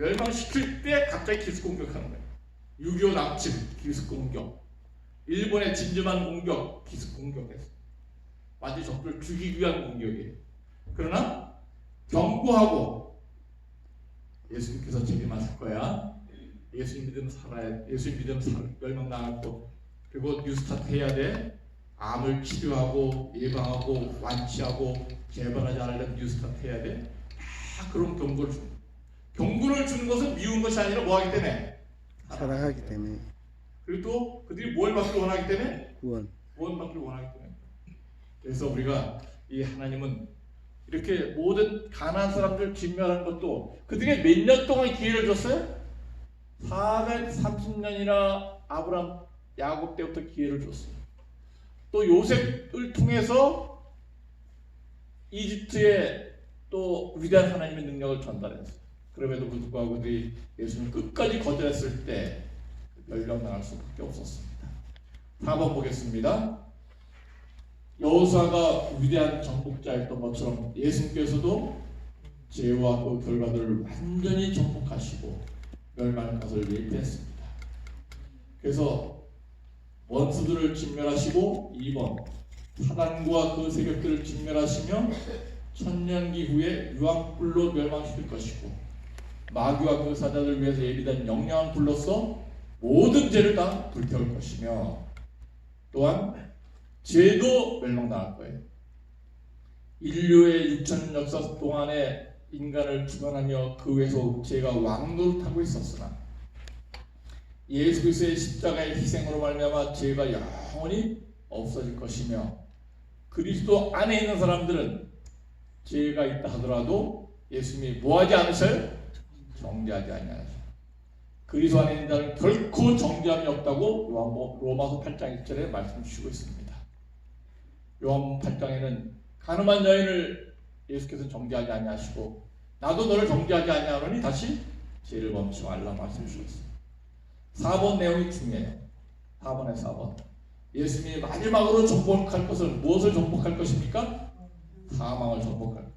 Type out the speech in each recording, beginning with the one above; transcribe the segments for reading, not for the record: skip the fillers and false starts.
멸망시킬 때 갑자기 기습 공격하는 거예요. 6.25 납치 기습 공격, 일본의 진주만 공격 기습 공격했어요. 완전히 적들을 죽이기 위한 공격이에요. 그러나 경고하고 예수님께서 책임하실 거야. 예수님 믿으면 살아야, 예수님 믿으면 멸망 나갈 거. 그리고 뉴스타트 해야 돼. 암을 치료하고 예방하고 완치하고 재발하지 않으려면 뉴스타트 해야 돼. 다 그런 경고를 줍니다. 경고를 주는 것은 미운 것이 아니라 뭐하기 때문에? 사랑하기 때문에. 그리고 또 그들이 뭘 받기를 원하기 때문에? 구원 받기를 원하기 때문에. 그래서 우리가 이 하나님은 이렇게 모든 가난한 사람들 진멸하는 것도 그들에게 몇 년 동안 기회를 줬어요? 430년이나 아브람, 야곱 때부터 기회를 줬어요. 또 요셉을 통해서 이집트에 또 위대한 하나님의 능력을 전달했어요. 그럼에도 불구하고 그들이 예수님을 끝까지 거절했을 때 멸망당할 수밖에 없었습니다. 4번 보겠습니다. 여호수아가 위대한 정복자였던 것처럼 예수님께서도 죄와 그 결과들을 완전히 정복하시고 멸망의 것을 예비했습니다. 그래서 원수들을 진멸하시고 2번 사단과 그 세력들을 진멸하시며 천년기 후에 유황불로 멸망시킬 것이고 마귀와 그 사자들 위해서 예비된 영영한 불로서 모든 죄를 다 불태울 것이며 또한 죄도 멸망당할 거예요. 인류의 6천 역사 동안에 인간을 주관하며 그 위에서 죄가 왕노릇하고 있었으나 예수 그리스도의 십자가의 희생으로 말미암아 죄가 영원히 없어질 것이며 그리스도 안에 있는 사람들은 죄가 있다 하더라도 예수님이 뭐하지 않으셔요? 정죄하지 아니하셔요. 그리스도 안에 있는 자는 결코 정죄함이 없다고 로마서 8장 1절에 말씀 주시고 있습니다. 요한 8장에는 가늠한 여인을 예수께서 정죄하지 아니하시고 나도 너를 정죄하지 아니하노니 다시 죄를 범치 말라 말씀 주셨습니다. 4번 내용이 중요해요. 4번에 4번. 예수님이 마지막으로 정복할 것은 무엇을 정복할 것입니까? 사망을 정복할 것.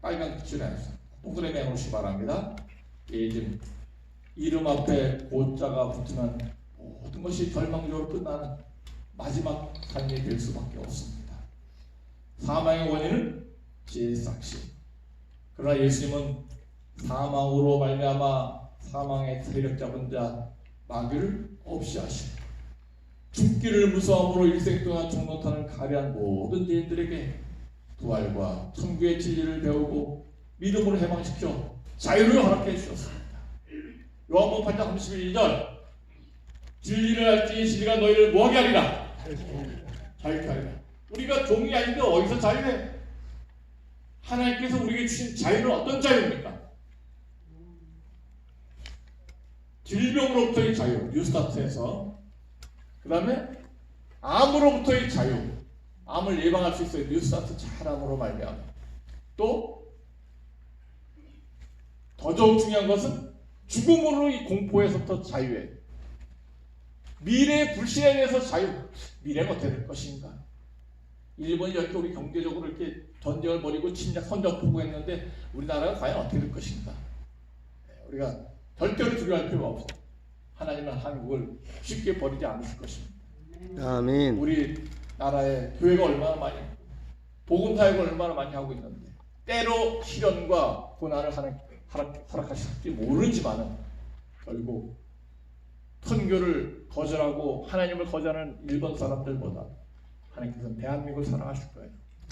빨간 기준에 동그라미 해놓으시기 바랍니다. 예즘 이름 앞에 고자가 붙으면 모든 것이 절망적으로 끝나는 마지막 삶이 될 수밖에 없습니다. 사망의 원인은 죄삭심. 그러나 예수님은 사망으로 말미암아 사망의 세력 잡은 자 마귀를 없이 하시고 죽기를 무서움으로 일생 동안 종노탄을 가려한 모든 죄인들에게 부활과 천국의 진리를 배우고 믿음으로 해방시켜 자유를 허락해 주셨습니다. 요한복음 8장 31절 진리를 알지 진리가 너희를 뭐하게 하리라? 자유케 하리라. 우리가 종이 아닌데 어디서 자유해? 하나님께서 우리에게 주신 자유는 어떤 자유입니까? 질병으로부터의 자유, 뉴스타트에서. 그 다음에 암으로부터의 자유, 암을 예방할 수 있어요. 뉴스타트 잘함으로 말미암아. 또 더더욱 중요한 것은 죽음으로의 공포에서부터 자유예요. 미래의 불신에 대해서 자유. 미래가 어떻게 될 것인가? 일본이 이렇게 우리 경제적으로 이렇게 전쟁을 벌이고 침략 선전 포고했는데 우리나라가 과연 어떻게 될 것인가? 우리가 절대로 두려워할 필요가 없어. 하나님은 한국을 쉽게 버리지 않으실 것입니다. 아멘. 우리 나라의 교회가 얼마나 많이, 복음 사역을 얼마나 많이 하고 있는데 때로 시련과 고난을 허락하실지 모르지만은 결국 선교를 거절하고 하나님을 거절하는 일본 사람들보다 하나님께서는 대한민국을 사랑하실 거예요.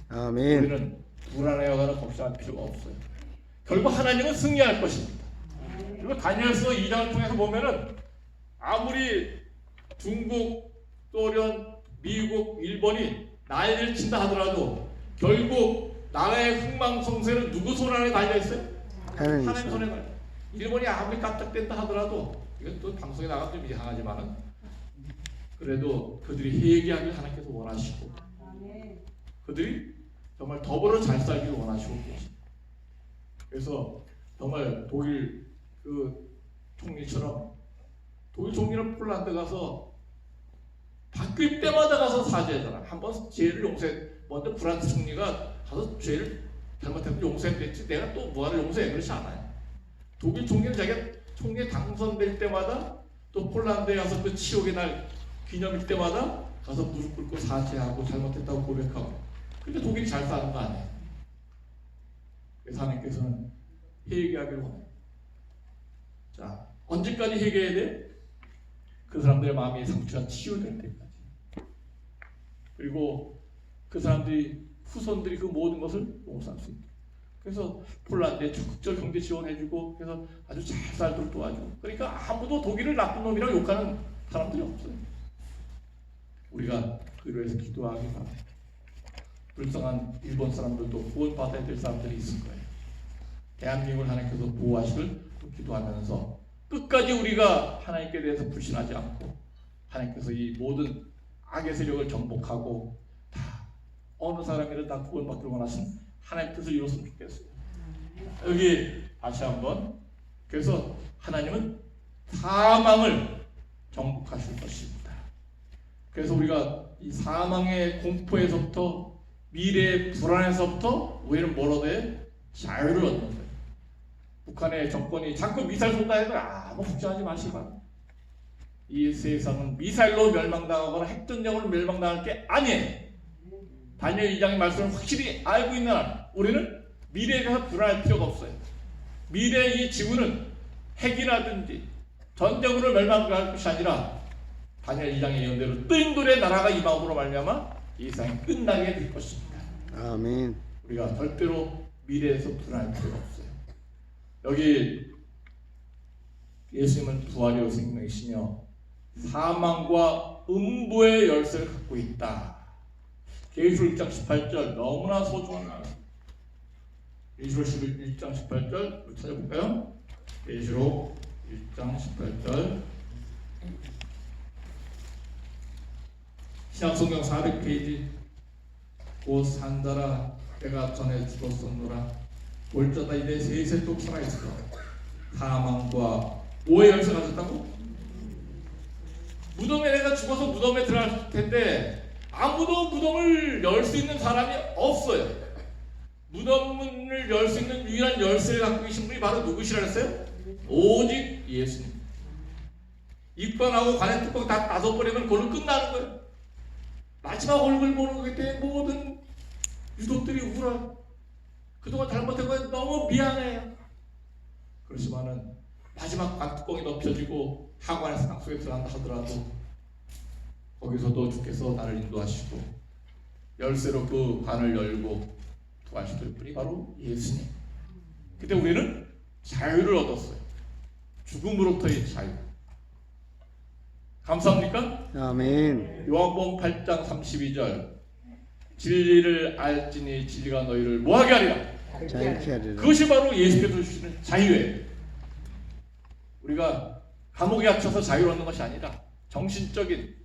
아멘. 우리는 불안해하거나 걱정할 필요가 없어요. 결국 하나님은 승리할 것입니다. 그리고 다니엘서 2장을 통해서 보면은 아무리 중국, 소련, 미국, 일본이 난리를 친다 하더라도 결국 나라의 흥망성쇠는 누구 손 안에 달려 있어요? 하나님 손에 달려. 일본이 아무리 깜짝댄다 하더라도 이건 또 방송에 나가면 좀 이상하지만은 그래도 그들이 회개하길 하나님께서 원하시고 그들이 정말 더불어 잘 살기를 원하시고 계십니다. 그래서 정말 독일 그 총리처럼 독일 총리는 폴란드 가서 바뀔 때마다 가서 사죄하잖아. 한번 죄를 용서해. 먼저 프랑스 총리가 가서 죄를 잘못했는데 용서했겠지. 내가 또 뭐하를 용서해. 그렇지 않아요. 독일 총리는 자기가 총리에 당선될 때마다 또 폴란드에 가서 그 치욕의 날 기념일 때마다 가서 무릎 꿇고 사죄하고 잘못했다고 고백하고. 근데 독일이 잘 사는 거 아니에요. 그래서 하나님께서는 회개하기를 원해요. 자, 언제까지 회개해야 돼? 그 사람들의 마음이 상처가 치유될 때까지. 그리고 그 사람들이 후손들이 그 모든 것을 용서할 수 있게. 그래서 폴란드에 적극적 경제 지원해주고 그래서 아주 잘 살도록 도와주고. 그러니까 아무도 독일을 나쁜 놈이라고 욕하는 사람들이 없어요. 우리가 그로 해서 기도하기 바랍니다. 불쌍한 일본 사람들도 구원받아야 될 사람들이 있을 거예요. 대한민국을 하나님께서 보호하시길 기도하면서 끝까지 우리가 하나님께 대해서 불신하지 않고 하나님께서 이 모든 악의 세력을 정복하고 다 어느 사람이든 다 구원받기를 원하신 하나님 뜻을 이뤘으면 좋겠어요. 여기 다시 한번 그래서 하나님은 사망을 정복하실 것입니다. 그래서 우리가 이 사망의 공포에서부터 미래의 불안에서부터 우리는 뭘 얻어야 자유를 얻는 거예요. 북한의 정권이 자꾸 미사일 쏜다 해도 아무 걱정하지 마시고 이 세상은 미사일로 멸망당하거나 핵전쟁으로 멸망당할 게 아니에요. 다니엘 2장의 말씀을 확실히 알고 있는 한 우리는 미래에 대해서 불안할 필요가 없어요. 미래의 이 지구는 핵이라든지 전쟁으로 멸망할 것이 아니라 다니엘 2장의 예언대로 뜨인 돌의 나라가 임함으로 말미암아 이 세상이 끝나게 될 것입니다. 아멘. 우리가 절대로 미래에서 불안할 필요가 없어요. 여기 예수님은 부활이요 생명이시며 사망과 음부의 열쇠를 갖고 있다. 계시록 1장 18절 너무나 소중한 말입니다. 계시록 1장 18절 찾아볼까요? 계시록 1장 18절 신약성경 400페이지 곧 산자라 내가 전에 죽었었노라 올 자다 이제 셋에 또 살아있어 사망과 뭐의 열쇠 가졌다고? 무덤에 내가 죽어서 무덤에 들어갈 텐데 아무도 무덤을 열 수 있는 사람이 없어요. 무덤을 열 수 있는 유일한 열쇠를 갖고 계신 분이 바로 누구시라 했어요? 오직 예수님. 입관하고 관의 뚜껑 다 닫아버리면 그걸로 끝나는 거예요. 마지막 얼굴 보는 그때 모든 유독들이 울어요. 그동안 잘못한 거에 너무 미안해요. 그렇지만은 마지막 관뚜껑이 덮여지고 하관의 땅 속에 들어간다 하더라도 거기서도 주께서 나를 인도하시고 열쇠로 그 관을 열고 도와주실 분이 바로 예수님. 그때 우리는 자유를 얻었어요. 죽음으로부터의 자유. 감사합니까? 아멘. 요한복음 8장 32절 진리를 알지니 진리가 너희를 뭐하게 하리라? 자유케 하리라. 그것이 바로 예수께서 주시는 자유예요. 우리가 감옥에 갇혀서 자유를 얻는 것이 아니라 정신적인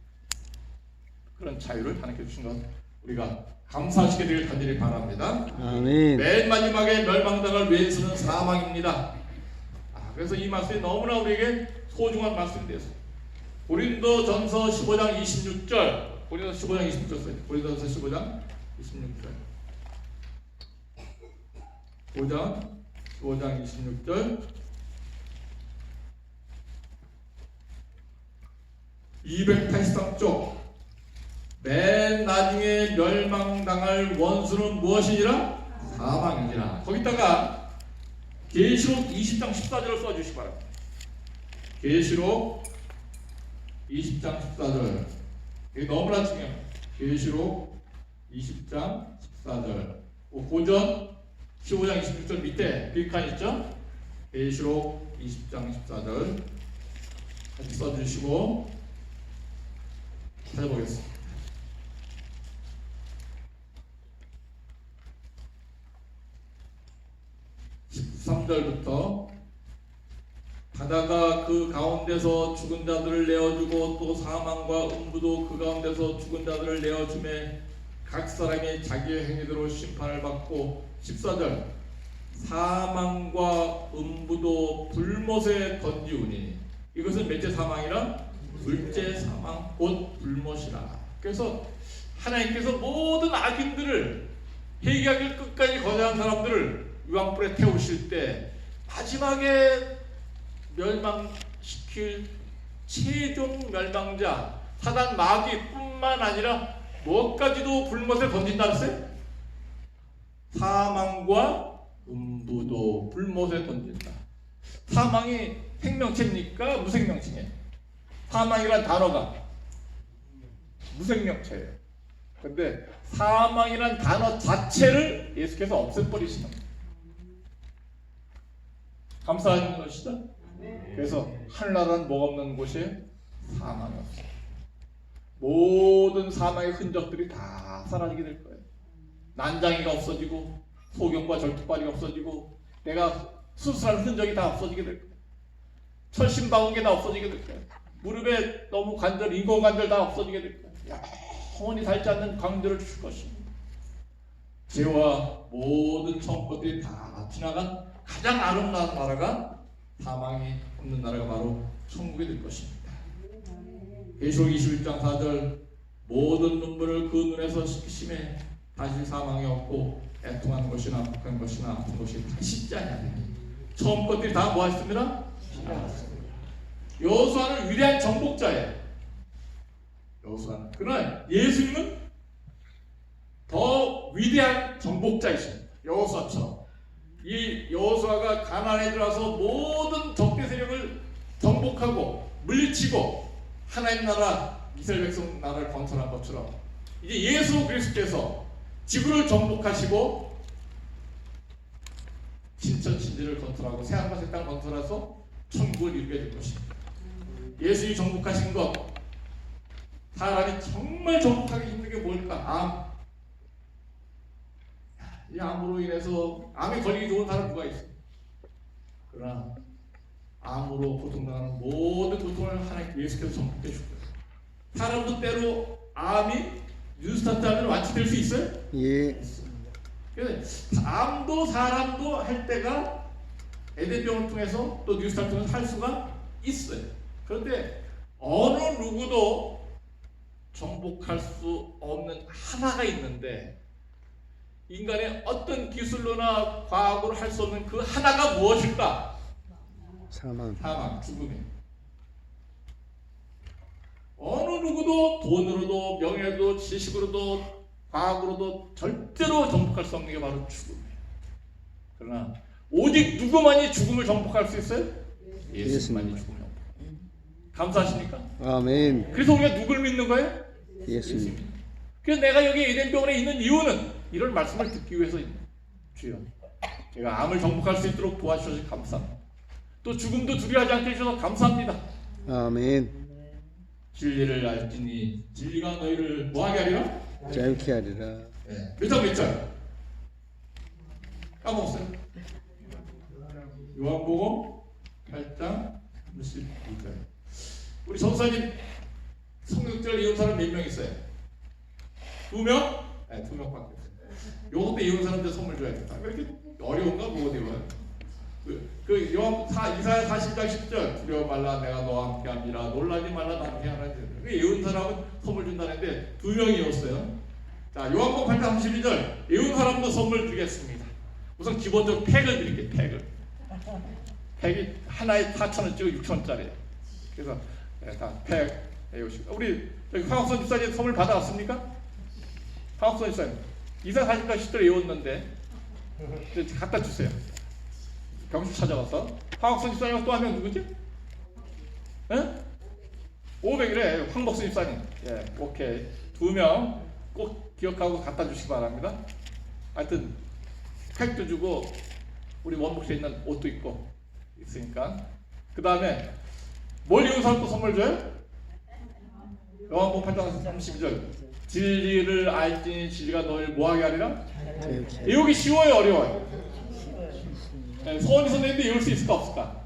그런 자유를 하나님께 주신 것 우리가 감사하시게 되길 간절히 바랍니다. 아멘. 맨 마지막에 멸망당할 왼수는 사망입니다. 그래서 이 말씀이 너무나 우리에게 소중한 말씀이 되었습니다. 고린도전서 15장 26절 고린도전서 15장 26절 고린도전서 15장 26절 15장 26절 283쪽 맨 나중에 멸망당할 원수는 무엇이니라? 사망이니라. 거기다가 계시록 20장 14절을 써주시기 바랍니다. 계시록 20장 14절 이게 너무나 중요해요. 계시록 20장 14절 고전 15장 26절 밑에 빈칸 있죠? 계시록 20장 14절 같이 써주시고 찾아보겠습니다. 13절부터 바다가 그 가운데서 죽은 자들을 내어주고 또 사망과 음부도 그 가운데서 죽은 자들을 내어주매 각 사람이 자기의 행위대로 심판을 받고 14절 사망과 음부도 불못에 던지우니 이것은 몇째 사망이라? 둘째 사망 곧 불못이라. 그래서 하나님께서 모든 악인들을 회개하기를 끝까지 거절한 사람들을 유황불에 태우실 때 마지막에 멸망시킬 최종 멸망자 사단 마귀뿐만 아니라 뭐까지도 불못에 던진다 했어요? 사망과 음부도 불못에 던진다. 사망이 생명체입니까? 무생명체예요? 사망이란 단어가 무생명체예요. 근데 사망이란 단어 자체를 예수께서 없애버리시는 거예요. 감사한 것이다. 그래서 하늘나라는 뭐가 없는 곳에 사망이 없어요. 모든 사망의 흔적들이 다 사라지게 될 거예요. 난장이가 없어지고 소경과 절뚝발이 없어지고 내가 수술한 흔적이 다 없어지게 될 거예요. 철심박은 다 없어지게 될 거예요. 무릎에 너무 관절, 인공관절 다 없어지게 될 거예요. 영원히 닳지 않는 강조를 줄 것입니다. 죄와 모든 처음 것들이 다 지나간 가장 아름다운 나라가 사망이 없는 나라가 바로 천국이 될 것입니다. 계시록 21장 4절 모든 눈물을 그 눈에서 씻기심에 다시 사망이 없고 애통하는 것이나 북한 것이나 아픈 것이 다시 있지 아니하니 처음 것들이 다 뭐 하셨습니다? 지나갔습니다. 여호수아는 위대한 정복자예요. 여호수아는. 그러나 예수님은 더 위대한 정복자이십니다. 여호수아처럼. 이 여호수아가 가나안에 들어와서 모든 적대 세력을 정복하고 물리치고 하나님 나라 이스라엘 백성 나라를 건설한 것처럼 이제 예수 그리스도께서 지구를 정복하시고 신천 신지를 건설하고 새하늘과 새 땅을 건설해서 천국을 이루게 될 것입니다. 예수님이 정복하신 것, 사람이 정말 정복하기 힘든 게 뭘까? 암. 이 암으로 인해서 암에 걸리기 좋은 사람 누가 있어? 그러나 암으로 고통당하는 모든 고통을 하나님 예수께서 정복해 줄 거예요. 사람도 때로 암이 뉴스타트 하면 완치될 수 있어요? 예. 그래서 암도 사람도 할 때가 에덴병을 통해서 또 뉴스타트를 통해서 할 수가 있어요. 그런데 어느 누구도 정복할 수 없는 하나가 있는데 인간의 어떤 기술로나 과학으로 할 수 없는 그 하나가 무엇일까? 사망. 사망, 죽음이. 어느 누구도 돈으로도 명예로도 지식으로도 과학으로도 절대로 정복할 수 없는 게 바로 죽음이에요. 그러나 오직 누구만이 죽음을 정복할 수 있어요? 예수만이 죽음을 정복. 감사하십니까? 아멘. 그래서 우리가 누굴 믿는 거예요? 예수님. 그래서 내가 여기 에덴병원에 있는 이유는 이런 말씀을 듣기 위해서 있는 주여 제가 암을 정복할 수 있도록 도와주셔서 감사합니다. 또 죽음도 두려워하지 않게 해주셔서 감사합니다. 아멘. 진리를 알지니 진리가 너희를 뭐하게 하리라? 자유케 하리라. 네. 몇 장 몇 절? 까먹었어요? 요한복음 8장 32절. 우리 전사님 성경절 이혼 사람 몇 명 있어요? 2명? 네, 2명밖에 없어요. 요것도 이혼 사람들 선물 줘야 된다. 왜 이렇게 어려운가? 뭐가 되면 그 이사야 40장 10절 두려워 말라 내가 너와 함께함이라 놀라지 말라 나 함께 하라. 그 이혼 사람은 선물 준다는데 2명이었어요. 자 요한복음 8장 32절 이혼 사람도 선물 드리겠습니다. 우선 기본적으로 팩을 드릴게요. 팩이 하나에 4,000원짜리 6,000원짜리예요. 그래서 다 팩 해오시고 우리 여기 황학선 집사님 선물 받아왔습니까? 황학선 집사님 이사 40장 10절에 외웠는데 갖다 주세요. 병실 찾아가서 황학선 집사님 또 한 명 누구지? 에? 500이래 황복순 집사님. 예, 오케이 2명 꼭 기억하고 갖다 주시기 바랍니다. 하여튼 팩도 주고 우리 원복실에 있는 옷도 입고 있으니까 그 다음에 뭘 이룬 사람도 선물 줘요? 요한복음 8장 32절 진리를 알지니 진리가 너희를 뭐하게 하리라? 외우기 쉬워요? 어려워요? 네, 소원이 선생님도 외울 수 있을까 없을까?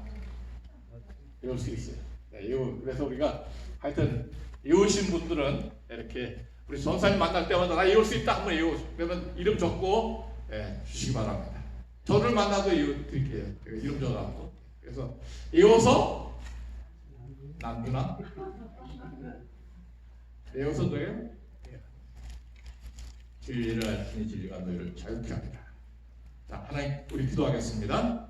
외울 수 있어요. 네, 그래서 우리가 하여튼 외우신 분들은 이렇게 우리 전사님 만날 때마다 나 외울 수 있다 한번 외우시고 그러면 이름 적고 주시기 바랍니다. 저를 만나도 드릴게요. 이름 적어갖고 그래서 외워서 남주나 외워서 너예요? 진리를 알지니 진리가 너희를 자유케 하리라. 자 하나님 우리 기도하겠습니다.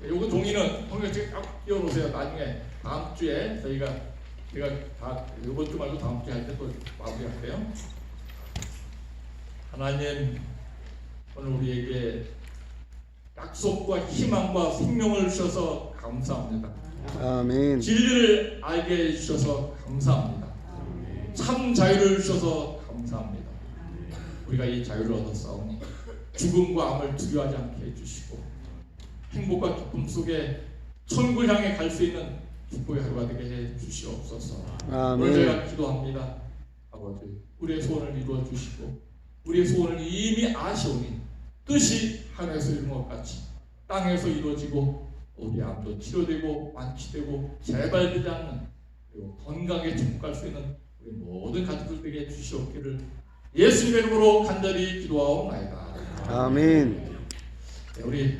요거 종이는 형님 딱 띄워놓으세요. 나중에 다음 주에 제가 다 이번 주 말고 다음 주에 할 때 또 마무리할게요. 하나님 오늘 우리에게 약속과 희망과 생명을 주셔서 감사합니다. 아멘. 진리를 알게 해주셔서 감사합니다. 참 자유를 주셔서 감사합니다. 우리가 이 자유를 얻었사오니 죽음과 암을 두려워하지 않게 해주시고 행복과 기쁨 속에 천국을 향해 갈 수 있는 축복의 하루가 되게 해주시옵소서. 오늘 아멘. 저희가 기도합니다. 아버지 우리의 소원을 이루어 주시고 우리의 소원을 이미 아시오니 뜻이 하늘에서 이룬 것 같이 땅에서 이루어지고 우리 암도 치료되고 완치되고 재발되지 않는 그리고 건강하게 천국 갈 수 있는 우리 모든 가족들에게 주시옵기를 예수님의 이름으로 간절히 기도하옵나이다. 아멘. 네, 우리